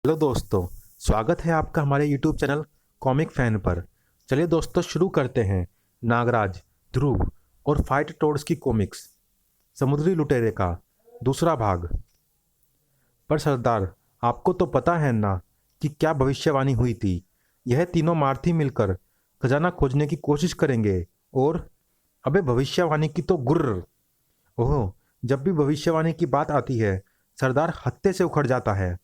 Hello दोस्तों, स्वागत है आपका हमारे यूट्यूब चैनल कॉमिक फैन पर। चलिए दोस्तों, शुरू करते हैं नागराज, ध्रुव और फाइट टोड्स की कॉमिक्स समुद्री लुटेरे का दूसरा भाग। पर सरदार, आपको तो पता है ना कि क्या भविष्यवाणी हुई थी। यह तीनों मार्थी मिलकर खजाना खोजने की कोशिश करेंगे और अबे भविष्यवाणी की तो गुर्र। ओह, जब भी भविष्यवाणी की बात आती है सरदार हत्ते से उखड़ जाता है।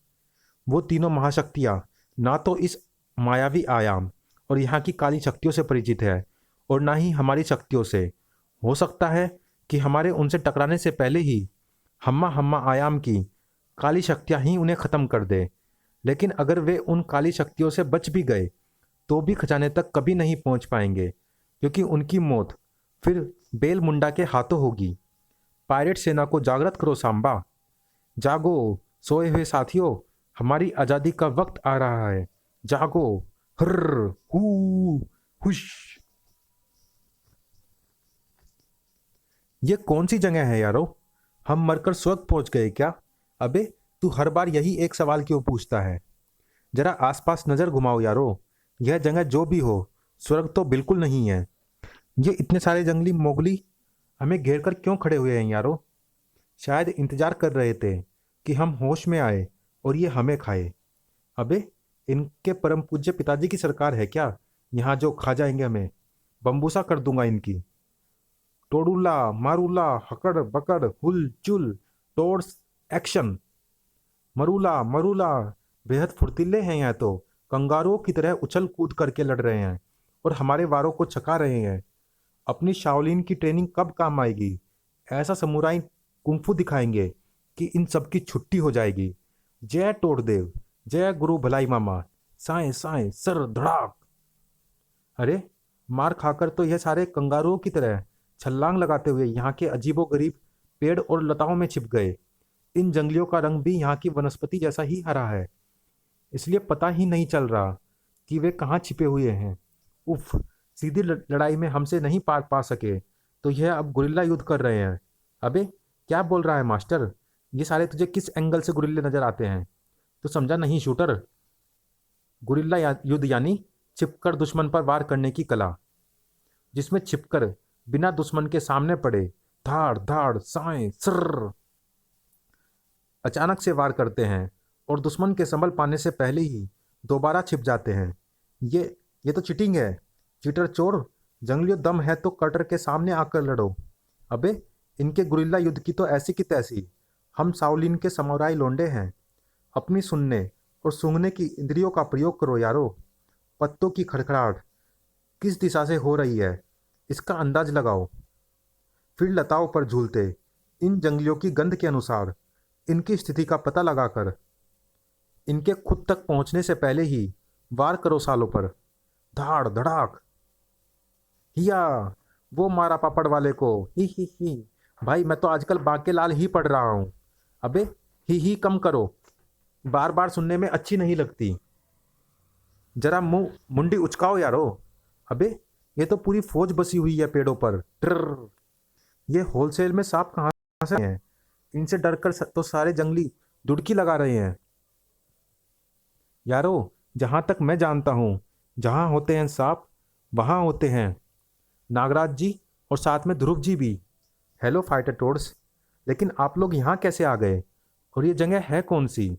वो तीनों महाशक्तियाँ ना तो इस मायावी आयाम और यहाँ की काली शक्तियों से परिचित है और ना ही हमारी शक्तियों से। हो सकता है कि हमारे उनसे टकराने से पहले ही हम्मा हम्मा आयाम की काली शक्तियाँ ही उन्हें ख़त्म कर दे। लेकिन अगर वे उन काली शक्तियों से बच भी गए तो भी खजाने तक कभी नहीं पहुंच पाएंगे, क्योंकि उनकी मौत फिर बेल मुंडा के हाथों होगी। पायरेट सेना को जागृत करो सांबा, जागो सोए हुए साथियों, हमारी आजादी का वक्त आ रहा है। जागो, हर्र हू हुश। ये कौन सी जगह है यारो? हम मरकर स्वर्ग पहुंच गए क्या? अबे, तू हर बार यही एक सवाल क्यों पूछता है? जरा आसपास नजर घुमाओ यारो। यह जगह जो भी हो, स्वर्ग तो बिल्कुल नहीं है। ये इतने सारे जंगली मोगली हमें घेर कर क्यों खड़े हुए हैं यारो? शायद इंतजार कर रहे थे कि हम होश में आए और ये हमें खाए। अबे, इनके परम पूज्य पिताजी की सरकार है क्या यहाँ जो खा जाएंगे हमें? बम्बूसा कर दूंगा इनकी। टोडुला मारूला हकड़ बकड़ हुल चुल टोर्स एक्शन। मरूला मरूला। बेहद फुर्तीले हैं यह तो, कंगारुओं की तरह उछल कूद करके लड़ रहे हैं और हमारे वारों को छका रहे हैं। अपनी शाओलिन की ट्रेनिंग कब काम आएगी? ऐसा समुराई कुंफू दिखाएंगे कि इन सब की छुट्टी हो जाएगी। जय टोड़देव, जय गुरु भलाई मामा। साए साए सर धड़ाक। अरे, मार खाकर तो यह सारे कंगारुओं की तरह छलांग लगाते हुए यहाँ के अजीबोगरीब पेड़ और लताओं में छिप गए। इन जंगलियों का रंग भी यहाँ की वनस्पति जैसा ही हरा है, इसलिए पता ही नहीं चल रहा कि वे कहाँ छिपे हुए हैं। उफ, सीधी लड़ाई में हमसे नहीं पार पा सके तो यह अब गुरिल्ला युद्ध कर रहे हैं। अबे, क्या बोल रहा है मास्टर? ये सारे तुझे किस एंगल से गुरिल्ले नजर आते हैं? तो समझा नहीं शूटर? गुरिल्ला युद्ध यानी छिपकर दुश्मन पर वार करने की कला, जिसमें छिपकर बिना दुश्मन के सामने पड़े धाड़ धाड़ साए सर अचानक से वार करते हैं और दुश्मन के संभल पाने से पहले ही दोबारा छिप जाते हैं। ये ये तो चीटिंग है। चीटर चोर, जंगलियों दम है तो कटर के सामने आकर लड़ो। अबे, इनके गुरिल्ला युद्ध की तो ऐसी की तैसी। हम साउलिन के समुराई लोंडे हैं। अपनी सुनने और सूंघने की इंद्रियों का प्रयोग करो यारो। पत्तों की खड़खड़ाहट किस दिशा से हो रही है इसका अंदाज लगाओ। फिर लताओं पर झूलते इन जंगलियों की गंध के अनुसार इनकी स्थिति का पता लगाकर इनके खुद तक पहुंचने से पहले ही वार करो सालों पर। धाड़ धड़ाक। हिया, वो मारा पापड़ वाले को। ही भाई, मैं तो आजकल बाके लाल ही पढ़ रहा हूँ। अबे, ही कम करो, बार बार सुनने में अच्छी नहीं लगती। जरा मुंह मुंडी उचकाओ यारो। अबे, ये तो पूरी फौज बसी हुई है पेड़ों पर। ट्र ये होलसेल में सांप कहाँ से हैं? इनसे डरकर तो सारे जंगली दुड़की लगा रहे हैं। यारो, जहां तक मैं जानता हूँ, जहां होते हैं सांप वहां होते हैं नागराज जी और साथ में ध्रुव जी भी। हेलो फाइटर टोड्स, लेकिन आप लोग यहाँ कैसे आ गए? और ये जगह है कौन सी?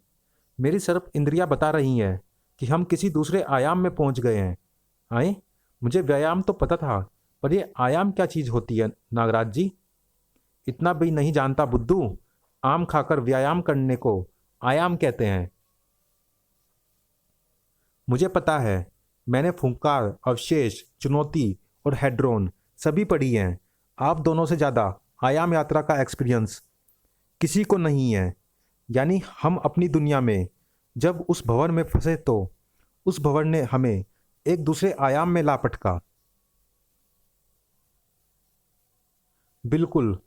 मेरी सर्प इंद्रियां बता रही हैं कि हम किसी दूसरे आयाम में पहुंच गए हैं। आए, मुझे व्यायाम तो पता था, पर ये आयाम क्या चीज़ होती है नागराज जी? इतना भी नहीं जानता बुद्धू। आम खाकर व्यायाम करने को आयाम कहते हैं। मुझे पता है, मैंने फुंकार, अवशेष, चुनौती और हेड्रोन सभी पढ़ी हैं। आप दोनों से ज़्यादा आयाम यात्रा का एक्सपीरियंस किसी को नहीं है। यानी हम अपनी दुनिया में जब उस भंवर में फंसे तो उस भंवर ने हमें एक दूसरे आयाम में ला पटका। बिल्कुल,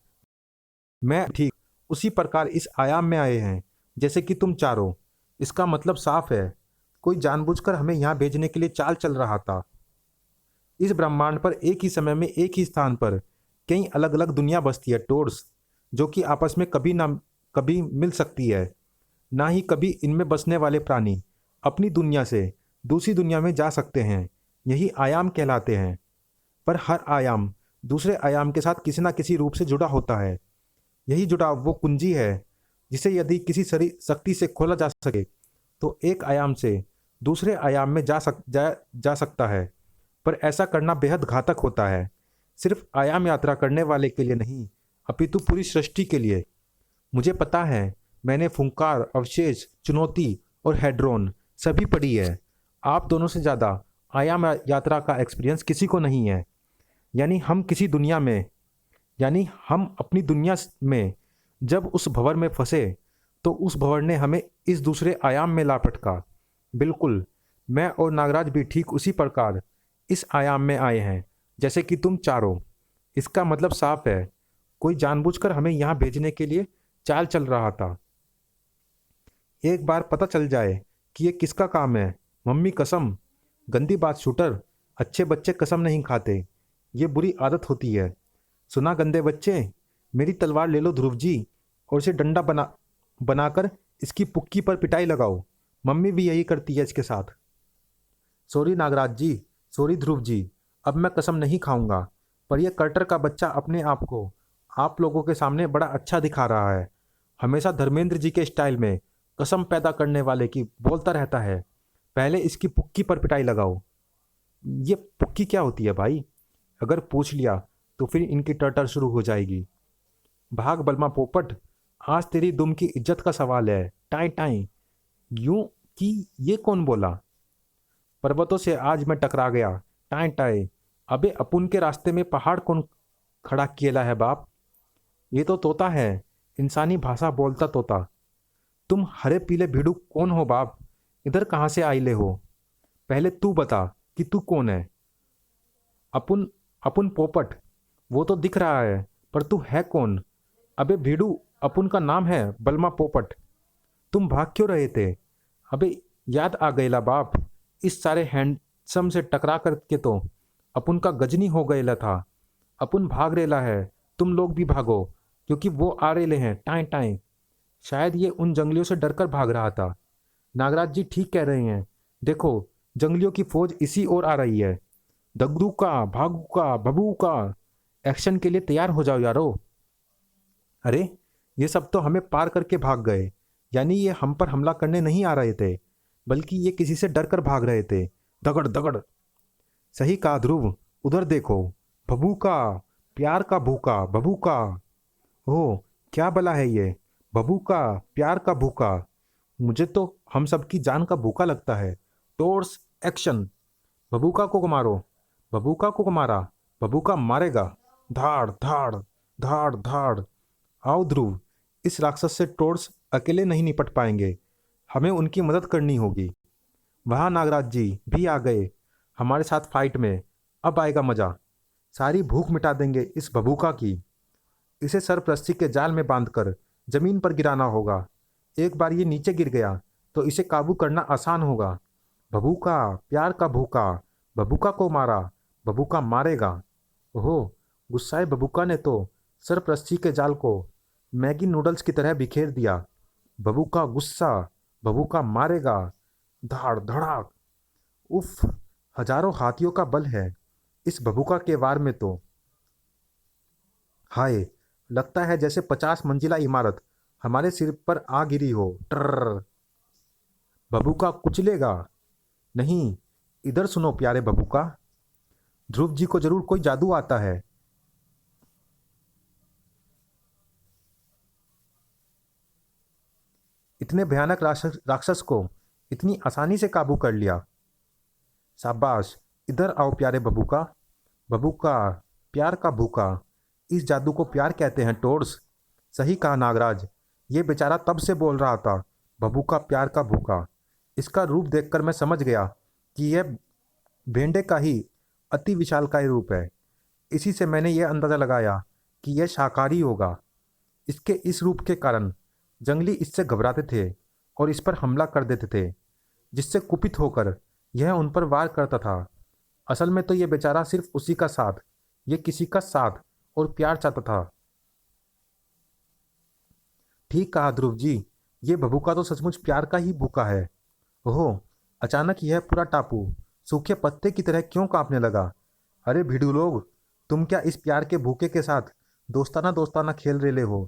मैं ठीक उसी प्रकार इस आयाम में आए हैं जैसे कि तुम चारों। इसका मतलब साफ है, कोई जानबूझकर हमें यहाँ भेजने के लिए चाल चल रहा था। इस ब्रह्मांड पर एक ही समय में एक ही स्थान पर कई अलग अलग दुनिया बसती है टोर्स, जो कि आपस में कभी ना कभी मिल सकती है। ना ही कभी इनमें बसने वाले प्राणी अपनी दुनिया से दूसरी दुनिया में जा सकते हैं। यही आयाम कहलाते हैं। पर हर आयाम दूसरे आयाम के साथ किसी ना किसी रूप से जुड़ा होता है। यही जुड़ाव वो कुंजी है जिसे यदि किसी शक्ति से खोला जा सके तो एक आयाम से दूसरे आयाम में जा सकता है। पर ऐसा करना बेहद घातक होता है, सिर्फ आयाम यात्रा करने वाले के लिए नहीं, अपितु पूरी सृष्टि के लिए। मुझे पता है, मैंने फुंकार, अवशेष, चुनौती और हेड्रोन सभी पढ़ी है। आप दोनों से ज़्यादा आयाम यात्रा का एक्सपीरियंस किसी को नहीं है। यानी हम किसी दुनिया में यानी हम अपनी दुनिया में जब उस भंवर में फंसे तो उस भंवर ने हमें इस दूसरे आयाम में ला पटका। बिल्कुल, मैं और नागराज भी ठीक उसी प्रकार इस आयाम में आए हैं जैसे कि तुम चारों। इसका मतलब साफ है, कोई जानबूझकर हमें यहाँ भेजने के लिए चाल चल रहा था। एक बार पता चल जाए कि ये किसका काम है, मम्मी कसम। गंदी बात शूटर, अच्छे बच्चे कसम नहीं खाते, ये बुरी आदत होती है। सुना गंदे बच्चे, मेरी तलवार ले लो ध्रुव जी और इसे डंडा बनाकर इसकी पुक्की पर पिटाई लगाओ। मम्मी भी यही करती है इसके साथ। सॉरी नागराज जी, सॉरी ध्रुव जी, अब मैं कसम नहीं खाऊंगा। पर यह कर्टर का बच्चा अपने आप को आप लोगों के सामने बड़ा अच्छा दिखा रहा है। हमेशा धर्मेंद्र जी के स्टाइल में कसम पैदा करने वाले की बोलता रहता है, पहले इसकी पुक्की पर पिटाई लगाओ। ये पुक्की क्या होती है भाई? अगर पूछ लिया तो फिर इनकी टर्टर शुरू हो जाएगी। भाग बलमा पोपट, आज तेरी दुम की इज्जत का सवाल है। टाई टाई यूं कि ये कौन बोला? पर्वतों से आज मैं टकरा गया। टाई टाई, अबे अपुन के रास्ते में पहाड़ कौन खड़ा किएला है बाप? ये तो तोता है, इंसानी भाषा बोलता तोता। तुम हरे पीले भिड़ू कौन हो बाप? इधर कहाँ से आइले हो? पहले तू बता कि तू कौन है? अपुन अपुन पोपट, वो तो दिख रहा है, पर तू है कौन? अबे भीड़ू, अपुन का नाम है बलमा पोपट। तुम भाग क्यों रहे थे? अबे याद आ गईला बाप, इस सारे हैंडसम से टकरा करके तो अपुन का गजनी हो गईला था। अपुन भाग रेला है, तुम लोग भी भागो, क्योंकि वो आ रेले हैं। टाएं टाएं। शायद ये उन जंगलियों से डरकर भाग रहा था। नागराज जी ठीक कह रहे हैं, देखो जंगलियों की फौज इसी ओर आ रही है। दगदू का, भागू का, बबू का, एक्शन के लिए तैयार हो जाओ यारो। अरे ये सब तो हमें पार करके भाग गए, यानी ये हम पर हमला करने नहीं आ रहे थे, बल्कि ये किसी से डर कर भाग रहे थे। दगड़ दगड़। सही कहा ध्रुव, उधर देखो, बबूका, प्यार का भूखा, बबूका। ओह क्या बला है ये, बबूका, प्यार का भूखा। मुझे तो हम सबकी जान का भूखा लगता है। टोर्स एक्शन। बबूका को मारो, बबूका को मारा, बबूका मारेगा। धाड़ धाड़ धाड़ धाड़। आओ ध्रुव, इस राक्षस से टोर्स अकेले नहीं निपट पाएंगे, हमें उनकी मदद करनी होगी। वहाँ नागराज जी भी आ गए हमारे साथ फाइट में। अब आएगा मजा, सारी भूख मिटा देंगे इस बबूका की। इसे सरपरस्ती के जाल में बांधकर जमीन पर गिराना होगा। एक बार ये नीचे गिर गया तो इसे काबू करना आसान होगा। बबूका, प्यार का भूखा, बबूका को मारा, बबूका मारेगा। ओहो, गुस्साए बबूका ने तो सरपरस्ती के जाल को मैगी नूडल्स की तरह बिखेर दिया। बबूका गुस्सा, बबूका मारेगा। धाड़ धड़ाक। उफ, हजारों हाथियों का बल है इस बबूका के वार में तो। हाय, लगता है जैसे 50 मंजिला इमारत हमारे सिर पर आ गिरी हो। ट्रर। बबूका कुचलेगा नहीं। इधर सुनो प्यारे बबूका, ध्रुव जी को जरूर कोई जादू आता है। इतने भयानक राक्षस को इतनी आसानी से काबू कर लिया। शाबाश, इधर आओ प्यारे बबूका। बबूका, प्यार का भूखा, इस जादू को प्यार कहते हैं टोर्स। सही कहा नागराज, ये बेचारा तब से बोल रहा था, बबूका प्यार का भूखा। इसका रूप देखकर मैं समझ गया कि यह भेंडे का ही अति विशालकाय रूप है। इसी से मैंने यह अंदाज़ा लगाया कि यह शाकाहारी होगा। इसके इस रूप के कारण जंगली इससे घबराते थे और इस पर हमला कर देते थे, जिससे कुपित होकर यह उन पर वार करता था। असल में तो यह बेचारा सिर्फ उसी का साथ, ये किसी का साथ और प्यार चाहता था। ठीक कहा ध्रुव जी, ये भभूका तो सचमुच प्यार का ही भूखा है। ओह, अचानक यह पूरा टापू सूखे पत्ते की तरह क्यों कांपने लगा? अरे भिड़ू लोग, तुम क्या इस प्यार के भूखे के साथ दोस्ताना दोस्ताना खेल रेले हो?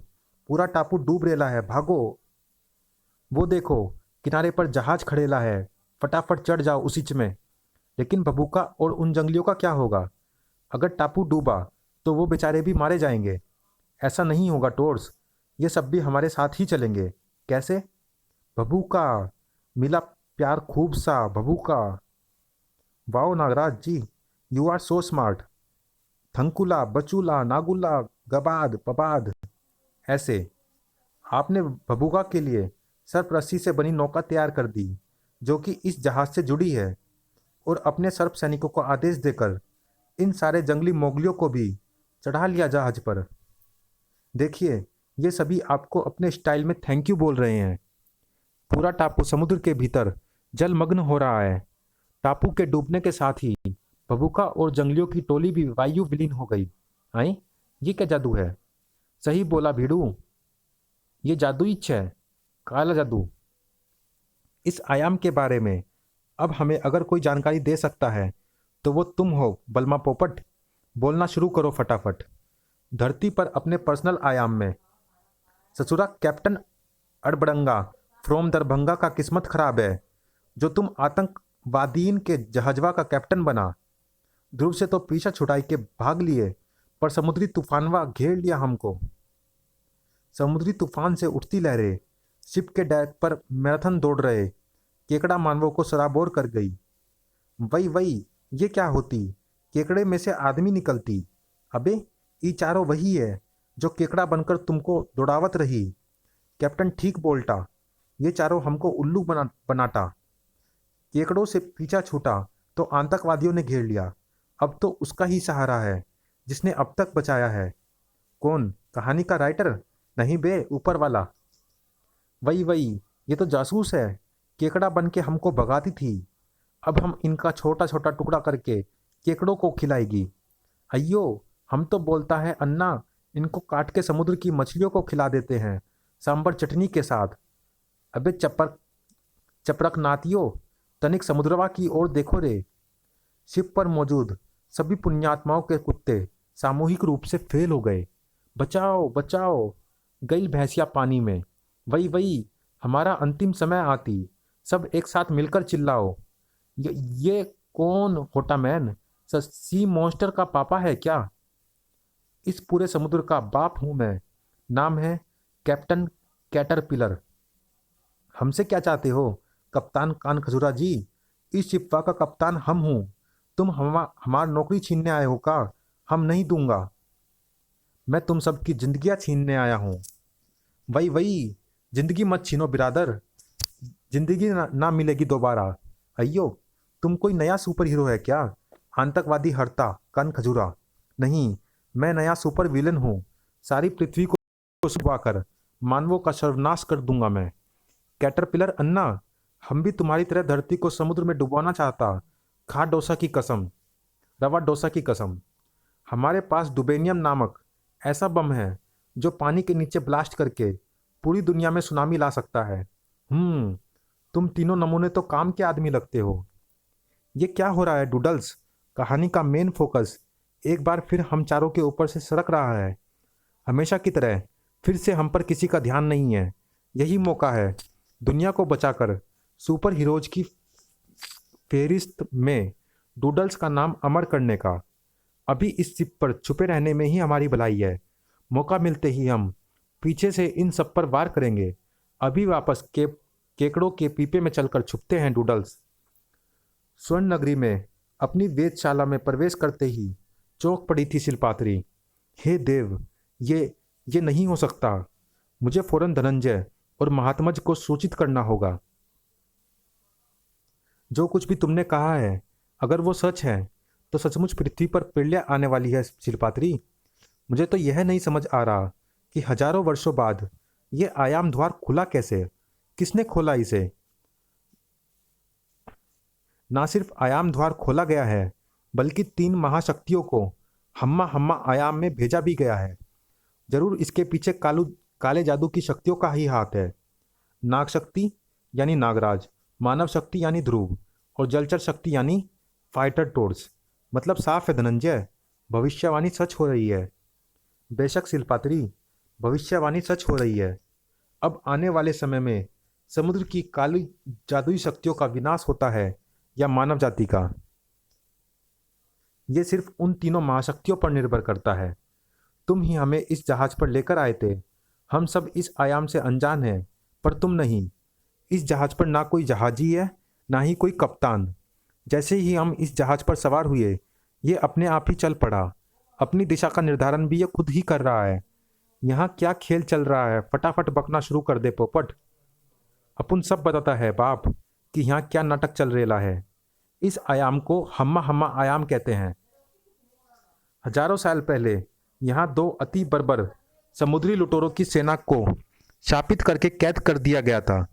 पूरा टापू डूब रेला है, भागो। वो देखो, किनारे पर जहाज खड़ेला है, फटाफट चढ़ जाओ उसी में। लेकिन बबूका और उन जंगलियों का क्या होगा? अगर टापू डूबा तो वो बेचारे भी मारे जाएंगे। ऐसा नहीं होगा टोर्स, ये सब भी हमारे साथ ही चलेंगे। कैसे? बबूका, मिला प्यार खूब सा बबूका। Wow Nagraj ji, you are so smart. थंकुला बचूला नागुला गबाद पबाद। ऐसे आपने बबूका के लिए सर्प रस्सी से बनी नौका तैयार कर दी, जो कि इस जहाज से जुड़ी है, और अपने सर्प सैनिकों को आदेश देकर इन सारे जंगली मोगलियों को भी चढ़ा लिया जहाज पर। देखिए, ये सभी आपको अपने स्टाइल में थैंक यू बोल रहे हैं। पूरा टापू समुद्र के भीतर जलमग्न हो रहा है। टापू के डूबने के साथ ही बबूका और जंगलियों की टोली भी वायु विलीन हो गई। आई, ये क्या जादू है? सही बोला भीड़ू, ये जादुई है, काला जादू। इस आयाम के बारे में अब हमें अगर कोई जानकारी दे सकता है तो वो तुम हो बलमा पोपट। बोलना शुरू करो फटाफट। धरती पर अपने पर्सनल आयाम में। ससुरा कैप्टन अड़बड़ंगा फ्रॉम दरभंगा का किस्मत खराब है, जो तुम आतंकवादीन के जहाजवा का कैप्टन बना। ध्रुव से तो पीछा छुड़ाई के भाग लिए, पर समुद्री तूफानवा घेर लिया हमको। समुद्री तूफान से उठती लहरें शिप के डेक पर मैराथन दौड़ रहे केकड़ा मानवों को सराबोर कर गई। वही वही, ये क्या होती? केकड़े में से आदमी निकलती। अबे, ये चारों वही है जो केकड़ा बनकर तुमको दौड़ावत रही। कैप्टन ठीक बोलता, ये चारों हमको उल्लू बनाता। केकड़ों से पीछा छूटा तो आतंकवादियों ने घेर लिया। अब तो उसका ही सहारा है जिसने अब तक बचाया है। कौन? कहानी का राइटर? नहीं बे, ऊपर वाला। वही वही, ये तो जासूस है। केकड़ा बन के हमको भगाती थी, अब हम इनका छोटा छोटा टुकड़ा करके केकड़ों को खिलाएगी। अయ్यो, हम तो बोलता है अन्ना, इनको काट के समुद्र की मछलियों को खिला देते हैं सांबर चटनी के साथ। अबे चपरक नातियों, तनिक समुद्रवा की ओर देखो रे। शिप पर मौजूद सभी पुण्यात्माओं के कुत्ते सामूहिक रूप से फेल हो गए। बचाओ बचाओ, गई भैंसिया पानी में। वही वही, हमारा अंतिम समय आती। सब एक साथ मिलकर चिल्लाओ। ये कौन होटा मैन? सी मॉन्स्टर का पापा है क्या? इस पूरे समुद्र का बाप हूं मैं। नाम है कैप्टन कैटरपिलर। हमसे क्या चाहते हो कप्तान कान खजूरा जी? इस शिपवा का कप्तान हम हूं। तुम हमार नौकरी छीनने आए हो का? हम नहीं दूंगा। मैं तुम सबकी जिंदगियां छीनने आया हूं। वही वही, जिंदगी मत छीनो बिरादर, जिंदगी ना मिलेगी दोबारा। अయ్यो, तुम कोई नया सुपर हीरो है क्या? आतंकवादी हरता कान खजूरा। नहीं, मैं नया सुपर विलन हूँ। सारी पृथ्वी को सुखवाकर मानवों का सर्वनाश कर दूंगा मैं। कैटरपिलर अन्ना, हम भी तुम्हारी तरह धरती को समुद्र में डुबाना चाहता। खा डोसा की कसम, रवा डोसा की कसम। हमारे पास डुबेनियम नामक ऐसा बम है जो पानी के नीचे ब्लास्ट करके पूरी दुनिया में सुनामी ला सकता है। तुम तीनों नमूने तो काम के आदमी लगते हो। ये क्या हो रहा है डूडल्स? कहानी का मेन फोकस एक बार फिर हम चारों के ऊपर से सरक रहा है। हमेशा की तरह फिर से हम पर किसी का ध्यान नहीं है। यही मौका है दुनिया को बचाकर सुपर हीरोज की फेहरिस्त में डूडल्स का नाम अमर करने का। अभी इस शिप पर छुपे रहने में ही हमारी भलाई है। मौका मिलते ही हम पीछे से इन सब पर वार करेंगे। अभी वापस केकड़ों के पीपे में चलकर छुपते हैं डूडल्स। स्वर्ण नगरी में अपनी वेधशाला में प्रवेश करते ही चौंक पड़ी थी शिल्पात्री। हे देव, ये नहीं हो सकता। मुझे फौरन धनंजय और महात्मज को सूचित करना होगा। जो कुछ भी तुमने कहा है, अगर वो सच है तो सचमुच पृथ्वी पर प्रलय आने वाली है शिल्पात्री। मुझे तो यह नहीं समझ आ रहा कि हजारों वर्षों बाद ये आयाम द्वार खुला कैसे? किसने खोला इसे? ना सिर्फ आयाम द्वार खोला गया है, बल्कि 3 महाशक्तियों को हम्मा हम्मा आयाम में भेजा भी गया है। जरूर इसके पीछे काले जादू की शक्तियों का ही हाथ है। नाग शक्ति यानी नागराज, मानव शक्ति यानी ध्रुव और जलचर शक्ति यानी फाइटर टोड्स। मतलब साफ है धनंजय, भविष्यवाणी सच हो रही है। बेशक शिल्पात्री, भविष्यवाणी सच हो रही है। अब आने वाले समय में समुद्र की काली जादुई शक्तियों का विनाश होता है या मानव जाति का, ये सिर्फ उन तीनों महाशक्तियों पर निर्भर करता है। तुम ही हमें इस जहाज पर लेकर आए थे। हम सब इस आयाम से अनजान हैं, पर तुम नहीं। इस जहाज पर ना कोई जहाजी है, ना ही कोई कप्तान। जैसे ही हम इस जहाज पर सवार हुए, ये अपने आप ही चल पड़ा। अपनी दिशा का निर्धारण भी ये खुद ही कर रहा है। यहाँ क्या खेल चल रहा है, फटाफट बकना शुरू कर दे पोपट। अपुन सब बताता है बाप कि यहाँ क्या नाटक चल रेला है। इस आयाम को हम्मा हम्मा आयाम कहते हैं। हजारों साल पहले यहाँ दो अति बर्बर समुद्री लुटेरों की सेना को शापित करके कैद कर दिया गया था।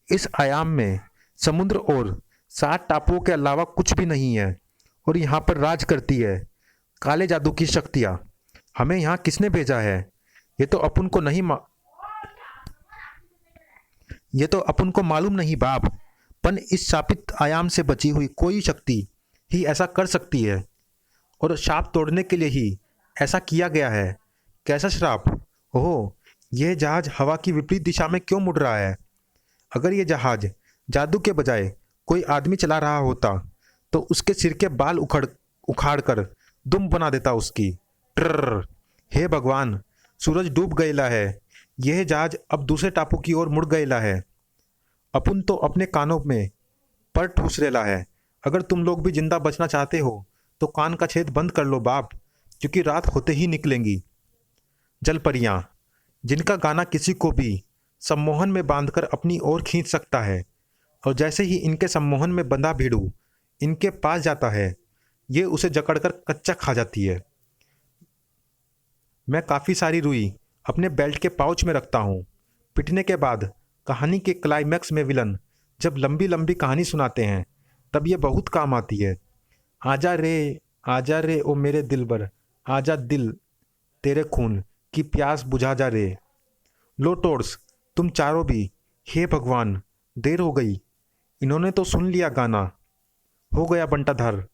इस आयाम में समुद्र और 7 टापुओं के अलावा कुछ भी नहीं है और यहाँ पर राज करती है काले जादू की शक्तियाँ। हमें यहाँ किसने भेजा है, ये तो अपन को मालूम नहीं बाप। पर इस शापित आयाम से बची हुई कोई शक्ति ही ऐसा कर सकती है और शाप तोड़ने के लिए ही ऐसा किया गया है। कैसा श्राप? ओह, यह जहाज हवा की विपरीत दिशा में क्यों मुड़ रहा है? अगर यह जहाज जादू के बजाय कोई आदमी चला रहा होता तो उसके सिर के बाल उखाड़ कर दुम बना देता उसकी। ट्रर, हे भगवान, सूरज डूब गएला है। यह जहाज अब दूसरे टापू की ओर मुड़ गएला है। अपुन तो अपने कानों में पर ठूस रेला है। अगर तुम लोग भी जिंदा बचना चाहते हो तो कान का छेद बंद कर लो बाप, क्योंकि रात होते ही निकलेंगी। जलपरियां, जिनका गाना किसी को भी सम्मोहन में बांधकर अपनी ओर खींच सकता है, और जैसे ही इनके सम्मोहन में बंधा भीड़ू इनके पास जाता है, ये उसे जकड़कर कच्चा खा जाती है। मैं काफ़ी सारी रुई अपने बेल्ट के पाउच में रखता हूँ। पिटने के बाद कहानी के क्लाइमैक्स में विलन जब लंबी लंबी कहानी सुनाते हैं, तब ये बहुत काम आती है। आजा रे ओ मेरे दिलबर, आजा दिल, तेरे खून की प्यास बुझा जा रे। लो टोर्स, तुम चारों भी। हे भगवान, देर हो गई। इन्होंने तो सुन लिया गाना। हो गया बंटाधार।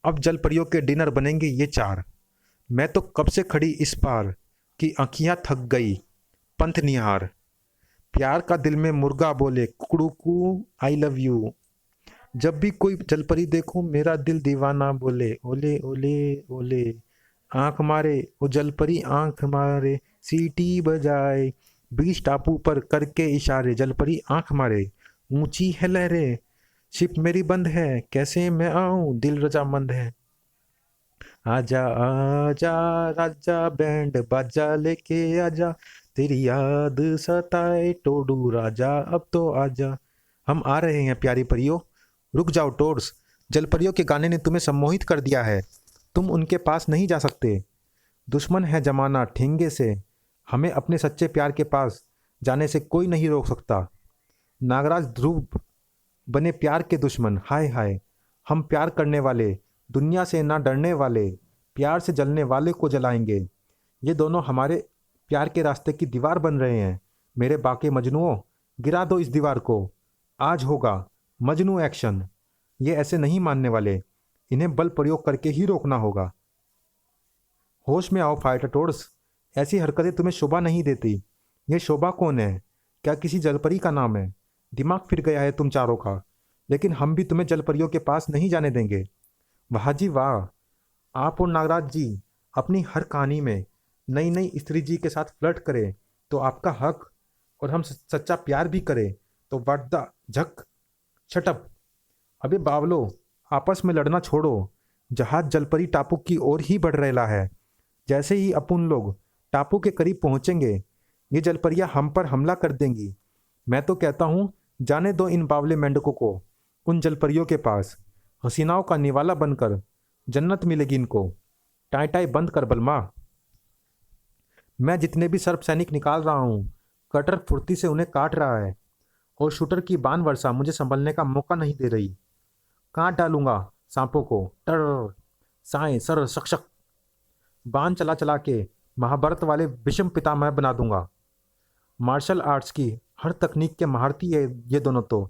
अब जल परियों के डिनर बनेंगे ये 4। मैं तो कब से खड़ी इस पार कि आँखियाँ थक गई पंथ निहार। प्यार का दिल में मुर्गा बोले कुकड़ू आई लव यू। जब भी कोई जलपरी देखो मेरा दिल दीवाना बोले ओले ओले ओले। आंख मारे वो जलपरी आंख मारे, सीटी बजाए 20 टापू पर करके इशारे। जलपरी आंख मारे, ऊंची है लहरें, शिप मेरी बंद है, कैसे मैं आऊं दिल रजामंद है। आजा आजा राजा बैंड बाजा लेके आजा, तेरी याद सताए टोडू राजा अब तो आजा। हम आ रहे हैं प्यारी परियों। रुक जाओ टोर्स, जलपरियों के गाने ने तुम्हें सम्मोहित कर दिया है। तुम उनके पास नहीं जा सकते। दुश्मन है जमाना ठेंगे से, हमें अपने सच्चे प्यार के पास जाने से कोई नहीं रोक सकता। नागराज ध्रुव बने प्यार के दुश्मन। हाय हाय, हम प्यार करने वाले, दुनिया से ना डरने वाले, प्यार से जलने वाले को जलाएंगे। ये दोनों हमारे प्यार के रास्ते की दीवार बन रहे हैं। मेरे बाके मजनुओं, गिरा दो इस दीवार को। आज होगा मजनू एक्शन। ये ऐसे नहीं मानने वाले, इन्हें बल प्रयोग करके ही रोकना होगा। होश में आओ फाइटर टोर्स, ऐसी हरकतें तुम्हें शोभा नहीं देती। ये शोभा कौन है? क्या किसी जलपरी का नाम है? दिमाग फिर गया है तुम चारों का। लेकिन हम भी तुम्हें जलपरियों के पास नहीं जाने देंगे। वाह जी वाह, आप और नागराज जी अपनी हर कहानी में नई नई स्त्री जी के साथ फ्लर्ट करें तो आपका हक, और हम सच्चा प्यार भी करें तो वादा झक शटअप। अबे बावलो, आपस में लड़ना छोड़ो। जहाज जलपरी टापू की ओर ही बढ़ रहा है। जैसे ही अपन लोग टापू के करीब पहुंचेंगे, ये जलपरियां हम पर हमला कर देंगी। मैं तो कहता हूँ जाने दो इन बावले मेंढकों को उन जलपरियों के पास। हसीनाओं का निवाला बनकर जन्नत मिलेगी इनको। टाई टाई बंद कर बलमा। मैं जितने भी सर्प सैनिक निकाल रहा हूँ, कटर फुर्ती से उन्हें काट रहा है और शूटर की बाण वर्षा मुझे संभलने का मौका नहीं दे रही। काट डालूंगा सांपों को। टर साएं सर शक। बाण चला चला के महाभारत वाले विषम पितामह बना दूंगा। मार्शल आर्ट्स की हर तकनीक के महारथी है ये दोनों तो।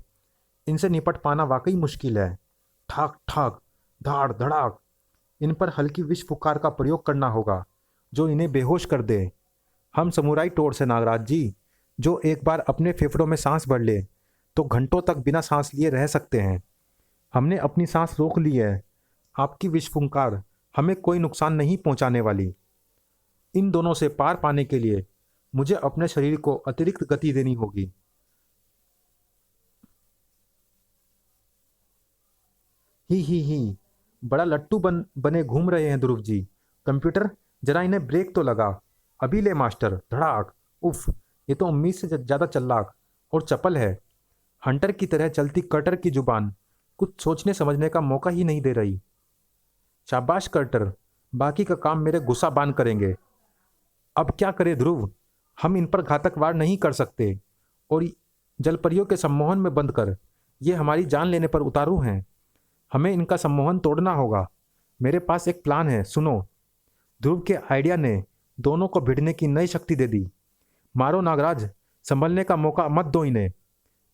इनसे निपट पाना वाकई मुश्किल है। ठाक ठाक, धाड़ धड़ाक। इन पर हल्की विष फुकार का प्रयोग करना होगा जो इन्हें बेहोश कर दे। हम समुराई टोर से नागराज जी, जो एक बार अपने फेफड़ों में सांस भर ले तो घंटों तक बिना सांस लिए रह सकते हैं। हमने अपनी सांस रोक ली है। आपकी विष फुंकार हमें कोई नुकसान नहीं पहुंचाने वाली। इन दोनों से पार पाने के लिए मुझे अपने शरीर को अतिरिक्त गति देनी होगी। ही, बड़ा लट्टू बने घूम रहे हैं ध्रुव जी। कंप्यूटर, जरा इन्हें ब्रेक तो लगा। अभी ले मास्टर, धड़ाक। उफ, ये तो उम्मीद से ज़्यादा चालाक और चपल है। हंटर की तरह चलती कर्टर की जुबान कुछ सोचने समझने का मौका ही नहीं दे रही। शाबाश कर्टर, बाकी का काम मेरे गुस्सा बान करेंगे। अब क्या करें ध्रुव, हम इन पर घातक वार नहीं कर सकते और जलपरियों के सम्मोहन में बंद कर ये हमारी जान लेने पर उतारू हैं। हमें इनका सम्मोहन तोड़ना होगा। मेरे पास एक प्लान है, सुनो। ध्रुव के आइडिया ने दोनों को भिड़ने की नई शक्ति दे दी। मारो नागराज, संभलने का मौका मत दो इन्हें।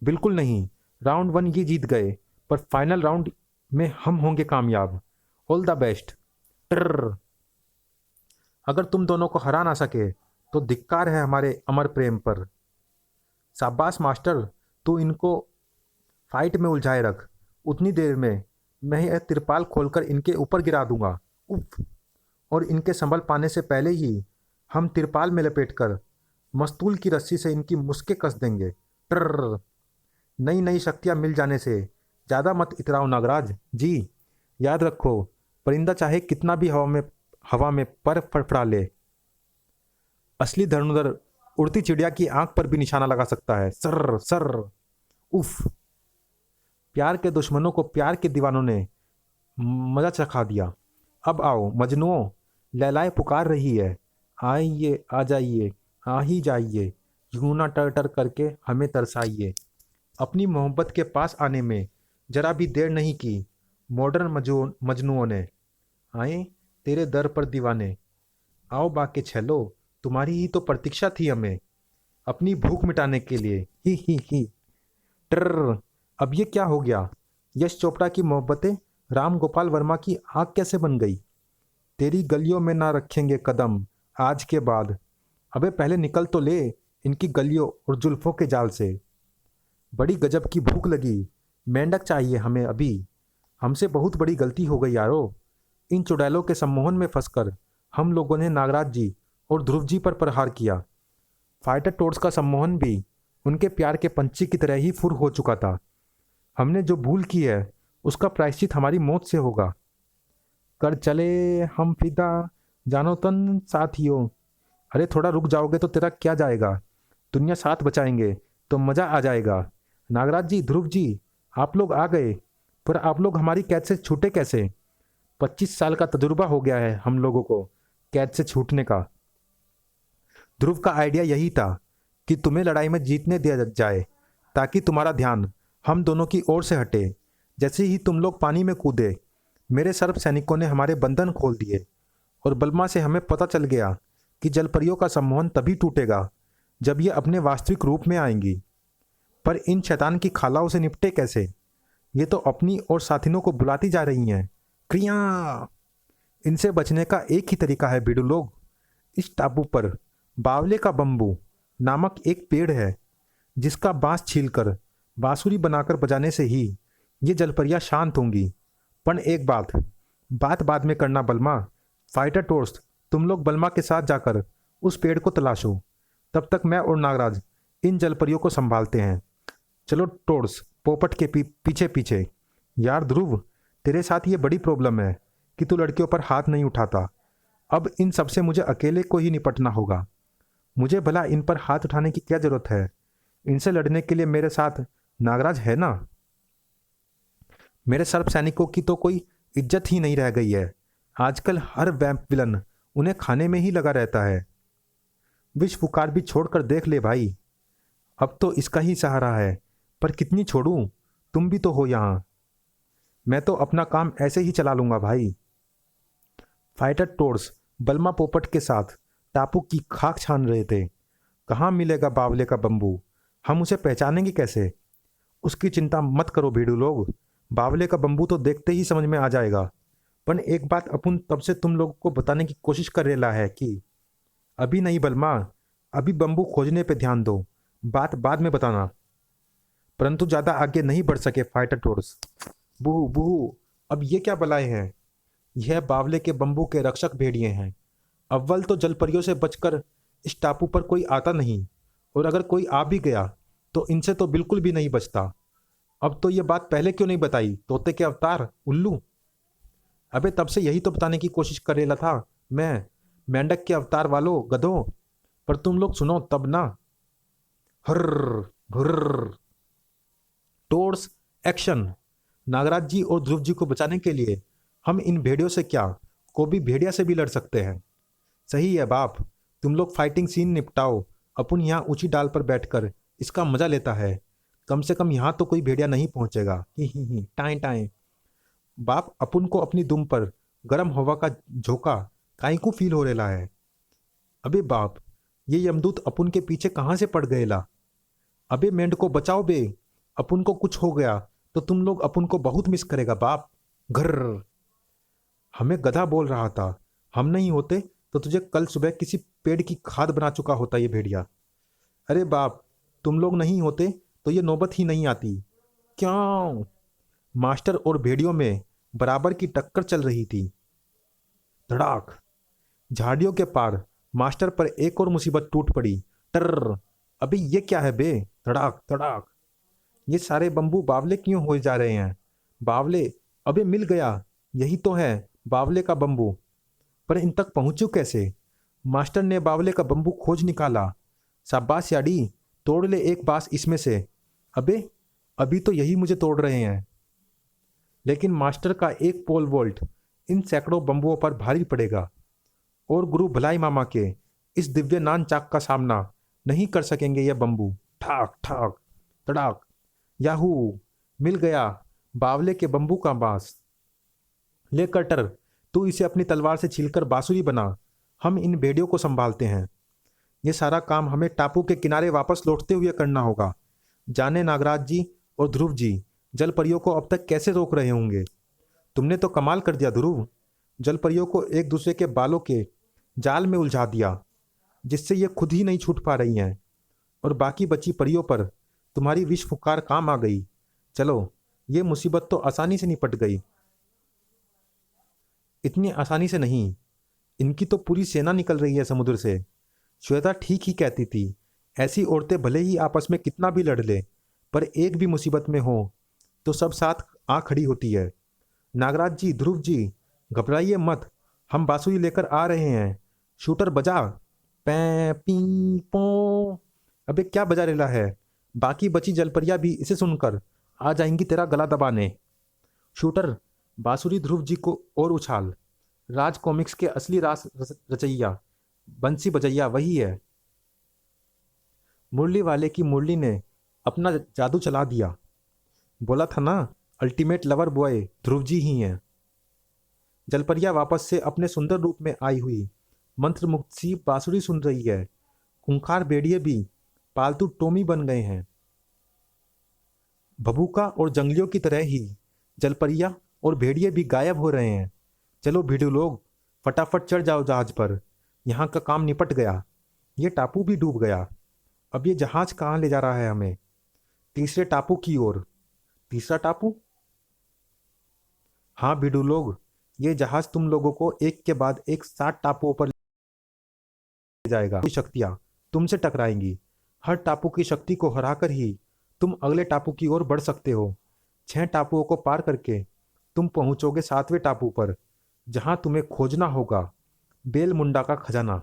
बिल्कुल नहीं, राउंड 1 ये जीत गए, पर फाइनल राउंड में हम होंगे कामयाब। All the best. ट्रर। अगर तुम दोनों को हरा ना सके तो धिक्कार है हमारे अमर प्रेम पर। शाबाश मास्टर, तू इनको फाइट में उलझाए रख। उतनी देर में मैं यह तिरपाल खोलकर इनके ऊपर गिरा दूंगा। उफ। और इनके संभल पाने से पहले ही हम तिरपाल में लपेटकर मस्तूल की रस्सी से इनकी मुस्के कस देंगे। ट्रर। नई नई शक्तियां मिल जाने से ज़्यादा मत इतराओ नागराज जी। याद रखो, परिंदा चाहे कितना भी हवा में पर फड़फड़ा ले, असली धनुर्धर उड़ती चिड़िया की आंख पर भी निशाना लगा सकता है। Sir sir. उफ। प्यार के दुश्मनों को प्यार के दीवानों ने मजा चखा दिया। अब आओ मजनुओं, लैलाए पुकार रही है। आइए, आ जाइए, आ ही जाइए। यूं ना टर टर करके हमें तरसाइए। अपनी मोहब्बत के पास आने में जरा भी देर नहीं की मॉडर्न मजनुओं ने। आए तेरे दर पर दीवाने, आओ बाके छेलो, तुम्हारी ही तो प्रतीक्षा थी हमें अपनी भूख मिटाने के लिए। ही। ट्रर। अब ये क्या हो गया? यश चोपड़ा की मोहब्बतें राम गोपाल वर्मा की आंख कैसे बन गई? तेरी गलियों में ना रखेंगे कदम आज के बाद। अबे पहले निकल तो ले इनकी गलियों और जुल्फों के जाल से। बड़ी गजब की भूख लगी, मेंढक चाहिए हमें अभी। हमसे बहुत बड़ी गलती हो गई यारो। इन चुड़ैलों के सम्मोहन में फंसकर हम लोगों ने नागराज जी और ध्रुव जी पर प्रहार किया। फाइटर टोर्स का सम्मोहन भी उनके प्यार के पंछी की तरह ही फुर हो चुका था। हमने जो भूल की है उसका प्रायश्चित हमारी मौत से होगा। कर चले हम फिदा, जानो तन साथियों। अरे थोड़ा रुक जाओगे तो तेरा क्या जाएगा? दुनिया साथ बचाएंगे तो मज़ा आ जाएगा। नागराज जी, ध्रुव जी, आप लोग आ गए, पर आप लोग हमारी कैद से छूटे कैसे? 25 साल का तजुर्बा हो गया है हम लोगों को कैद से छूटने का। ध्रुव का आइडिया यही था कि तुम्हें लड़ाई में जीतने दिया जाए ताकि तुम्हारा ध्यान हम दोनों की ओर से हटे। जैसे ही तुम लोग पानी में कूदे, मेरे सर्प सैनिकों ने हमारे बंधन खोल दिए और बलमा से हमें पता चल गया कि जलपरियों का सम्मोहन तभी टूटेगा जब ये अपने वास्तविक रूप में आएंगी। पर इन शैतान की खालाओं से निपटे कैसे? ये तो अपनी और साथिनों को बुलाती जा रही हैं। क्रिया। इनसे बचने का एक ही तरीका है बिडू लोग। इस टापू पर बावले का बम्बू नामक एक पेड़ है जिसका बांस छीलकर बांसुरी बनाकर बजाने से ही ये जलपरियां शांत होंगी। पर एक बात बाद में करना बलमा। फाइटर टोर्स, तुम लोग बलमा के साथ जाकर उस पेड़ को तलाशो। तब तक मैं और नागराज इन जलपरियों को संभालते हैं। चलो टोर्स, पोपट के पीछे पीछे। यार ध्रुव, तेरे साथ ये बड़ी प्रॉब्लम है कि तू लड़कियों पर हाथ नहीं उठाता। अब इन सब से मुझे अकेले को ही निपटना होगा। मुझे भला इन पर हाथ उठाने की क्या जरूरत है? इनसे लड़ने के लिए मेरे साथ नागराज है ना। मेरे सर्प सैनिकों की तो कोई इज्जत ही नहीं रह गई है। आजकल हर वैम्प विलन उन्हें खाने में ही लगा रहता है। विष फुकार भी छोड़कर देख ले भाई, अब तो इसका ही सहारा है। पर कितनी छोड़ूं? तुम भी तो हो यहाँ। मैं तो अपना काम ऐसे ही चला लूंगा भाई। फाइटर टोर्स बलमा पोपट के साथ टापू की खाक छान रहे थे। कहाँ मिलेगा बावले का बम्बू? हम उसे पहचानेंगे कैसे? उसकी चिंता मत करो भीड़ू लोग, बावले का बम्बू तो देखते ही समझ में आ जाएगा। पर एक बात अपन तब से तुम लोगों को बताने की कोशिश कर रहा है कि अभी नहीं बलमा, अभी बम्बू खोजने पे ध्यान दो, बात बाद में बताना। परंतु ज्यादा आगे नहीं बढ़ सके फाइटर टोर्स। बूहू बूहू, अब ये क्या बलाए हैं? यह बावले के बम्बू के रक्षक भेड़िए हैं। अव्वल तो जलपरियों से बचकर इस टापू पर कोई आता नहीं, और अगर कोई आ भी गया तो इनसे तो बिल्कुल भी नहीं बचता। अब तो ये बात पहले क्यों नहीं बताई, तोते के अवतार उल्लू? अबे तब से यही तो बताने की कोशिश कर रहा था मैं, मेंढक के अवतार वालों गधों, पर तुम लोग सुनो तब ना। हर्र भुर्र। टोर्स एक्शन। नागराज जी और ध्रुव जी को बचाने के लिए हम इन भेड़ियों से क्या, कोई भी भेड़िया से भी लड़ सकते हैं। सही है बाप, तुम लोग फाइटिंग सीन निपटाओ, अपन यहाँ ऊंची डाल पर बैठकर इसका मजा लेता है। कम से कम यहाँ तो कोई भेड़िया नहीं पहुंचेगा। ही टाएं टाएं। बाप अपन को अपनी दुम पर गर्म हवा का झोंका काई को फील हो रहा है। अबे बाप, ये यमदूत अपन के पीछे कहाँ से पड़ गए ला? अबे मेंढ को बचाओ बे, अपन को कुछ हो गया तो तुम लोग अपन को बहुत मिस करेगा बाप। घर। हमें गधा बोल रहा था, हम नहीं होते तो तुझे कल सुबह किसी पेड़ की खाद बना चुका होता ये भेड़िया। अरे बाप, तुम लोग नहीं होते तो ये नौबत ही नहीं आती। क्यों? मास्टर और भेड़ियों में बराबर की टक्कर चल रही थी। धड़ाक। झाड़ियों के पार मास्टर पर एक और मुसीबत टूट पड़ी। टर। अबे ये क्या है बे? धड़ाक धड़ाक। ये सारे बंबू बावले क्यों हो जा रहे हैं? बावले, अबे मिल गया, यही तो है बावले का बंबू। पर इन तक पहुंचू कैसे? मास्टर ने बावले का बंबू खोज निकाला। शाबाश याडी, तोड़ ले एक बांस इसमें से। अबे अभी तो यही मुझे तोड़ रहे हैं। लेकिन मास्टर का एक पोल वोल्ट इन सैकड़ों बंबुओं पर भारी पड़ेगा, और गुरु भलाई मामा के इस दिव्य नान चाक का सामना नहीं कर सकेंगे ये बंबू। ठाक ठाक तड़ाक। याहू, मिल गया बावले के बंबू का बांस। ले कटर, तू इसे अपनी तलवार से छीलकर बांसुरी बना, हम इन भेड़ियों को संभालते हैं। ये सारा काम हमें टापू के किनारे वापस लौटते हुए करना होगा। जाने नागराज जी और ध्रुव जी जल परियों को अब तक कैसे रोक रहे होंगे। तुमने तो कमाल कर दिया ध्रुव, जल परियों को एक दूसरे के बालों के जाल में उलझा दिया, जिससे ये खुद ही नहीं छूट पा रही हैं, और बाकी बची परियों पर तुम्हारी विष फुकार काम आ गई। चलो, ये मुसीबत तो आसानी से निपट गई। इतनी आसानी से नहीं, इनकी तो पूरी सेना निकल रही है समुद्र से। श्वेता ठीक ही कहती थी, ऐसी औरतें भले ही आपस में कितना भी लड़ ले, पर एक भी मुसीबत में हो तो सब साथ आ खड़ी होती है। नागराज जी, ध्रुव जी, घबराइए मत, हम बांसुरी लेकर आ रहे हैं। शूटर बजा। पै पी पो। अबे क्या बजा रेला है? बाकी बची जलपरिया भी इसे सुनकर आ जाएंगी तेरा गला दबाने। शूटर, बांसुरी ध्रुव जी को और उछाल। राज कॉमिक्स के असली रास रचैया बंसी बजैया वही है। मुरली वाले की मुरली ने अपना जादू चला दिया। बोला था ना, ultimate lover boy Dhruv ji ही हैं। जलपरिया वापस से अपने सुंदर रूप में आई हुई मंत्र मुक्त सी बांसुरी सुन रही है। खूंखार भेड़िए भी पालतू टोमी बन गए हैं। भभूका और जंगलियों की तरह ही जलपरिया और भेड़िए भी गायब हो रहे हैं। चलो भिड़ू लोग, फटाफट चढ़ जाओ जहाज पर, यहाँ का काम निपट गया। ये टापू भी डूब गया। अब ये जहाज कहाँ ले जा रहा है हमें? तीसरे टापू की ओर। तीसरा टापू? हाँ भिड़ू लोग, ये जहाज तुम लोगों को एक के बाद एक 60 टापुओं पर ले जाएगा। शक्तियाँ तुमसे टकराएंगी। हर टापू की शक्ति को हराकर ही तुम अगले टापू की ओर बढ़ सकते हो। 6 टापुओं को पार करके तुम पहुंचोगे 7वें टापू पर, जहां तुम्हें खोजना होगा बेलमुंडा का खजाना।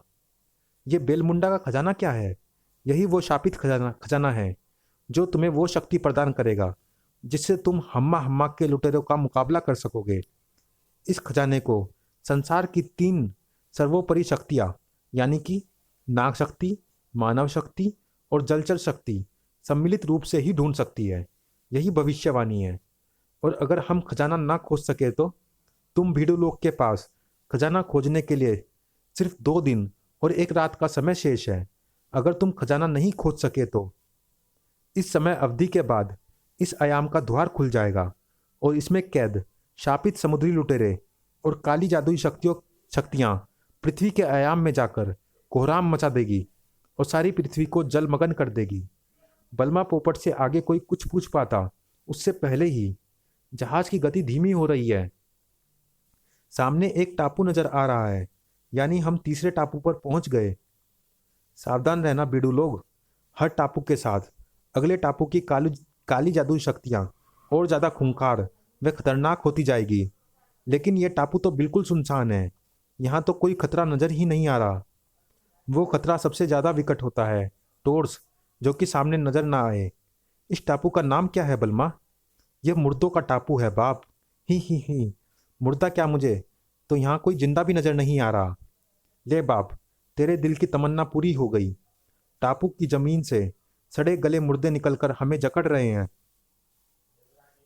ये बेलमुंडा का खजाना क्या है? यही वो शापित खजाना खजाना है जो तुम्हें वो शक्ति प्रदान करेगा जिससे तुम हम्मा हम्मा के लुटेरों का मुकाबला कर सकोगे। इस खजाने को संसार की 3 सर्वोपरि शक्तियाँ यानी कि नाग शक्ति, मानव शक्ति और जलचर शक्ति सम्मिलित रूप से ही ढूंढ सकती है। यही भविष्यवाणी है। और अगर हम खजाना ना खोज सके तो तुम भीड़ू लोग के पास खजाना खोजने के लिए सिर्फ 2 दिन और 1 रात का समय शेष है। अगर तुम खजाना नहीं खोज सके तो इस समय अवधि के बाद इस आयाम का द्वार खुल जाएगा और इसमें कैद शापित समुद्री लुटेरे और काली जादुई शक्तियां पृथ्वी के आयाम में जाकर कोहराम मचा देगी और सारी पृथ्वी को जलमग्न कर देगी। बलमा पोपट से आगे कोई कुछ पूछ पाता उससे पहले ही जहाज की गति धीमी हो रही है। सामने एक टापू नजर आ रहा है, यानी हम तीसरे टापू पर पहुंच गए। सावधान रहना बीडू लोग, हर टापू के साथ अगले टापू की काली जादुई शक्तियां और ज़्यादा खूंखार व खतरनाक होती जाएगी। लेकिन यह टापू तो बिल्कुल सुनसान है, यहाँ तो कोई खतरा नजर ही नहीं आ रहा। वो खतरा सबसे ज़्यादा विकट होता है टोर्स, जो कि सामने नजर ना आए। इस टापू का नाम क्या है बलमा? यह मुर्दों का टापू है बाप। ही मुर्दा क्या, मुझे तो यहाँ कोई जिंदा भी नजर नहीं आ रहा। ले बाप, तेरे दिल की तमन्ना पूरी हो गई। टापू की जमीन से सड़े गले मुर्दे निकलकर हमें जकड़ रहे हैं।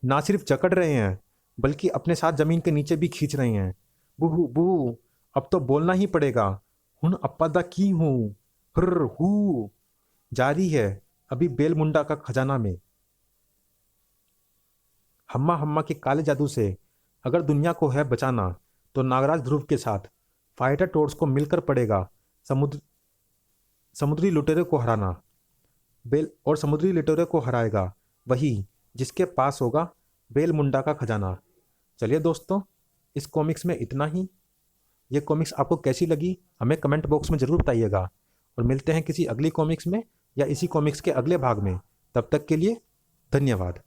ना सिर्फ जकड़ रहे हैं बल्कि अपने साथ जमीन के नीचे भी खींच रहे हैं। बूहू बूहू, अब तो बोलना ही पड़ेगा। हुन अप्पादा की हूँ, हुर्र हू। जारी है अभी बेलमुंडा का खजाना में। हम्मा हम्मा के काले जादू से अगर दुनिया को है बचाना तो नागराज ध्रुव के साथ फाइटर टोर्स को मिलकर पड़ेगा समुद्री लुटेरे को हराना। समुद्री लुटेरे को हराएगा वही जिसके पास होगा बेलमुंडा का खजाना। चलिए दोस्तों, इस कॉमिक्स में इतना ही। ये कॉमिक्स आपको कैसी लगी हमें कमेंट बॉक्स में ज़रूर बताइएगा, और मिलते हैं किसी अगली कॉमिक्स में या इसी कॉमिक्स के अगले भाग में। तब तक के लिए धन्यवाद।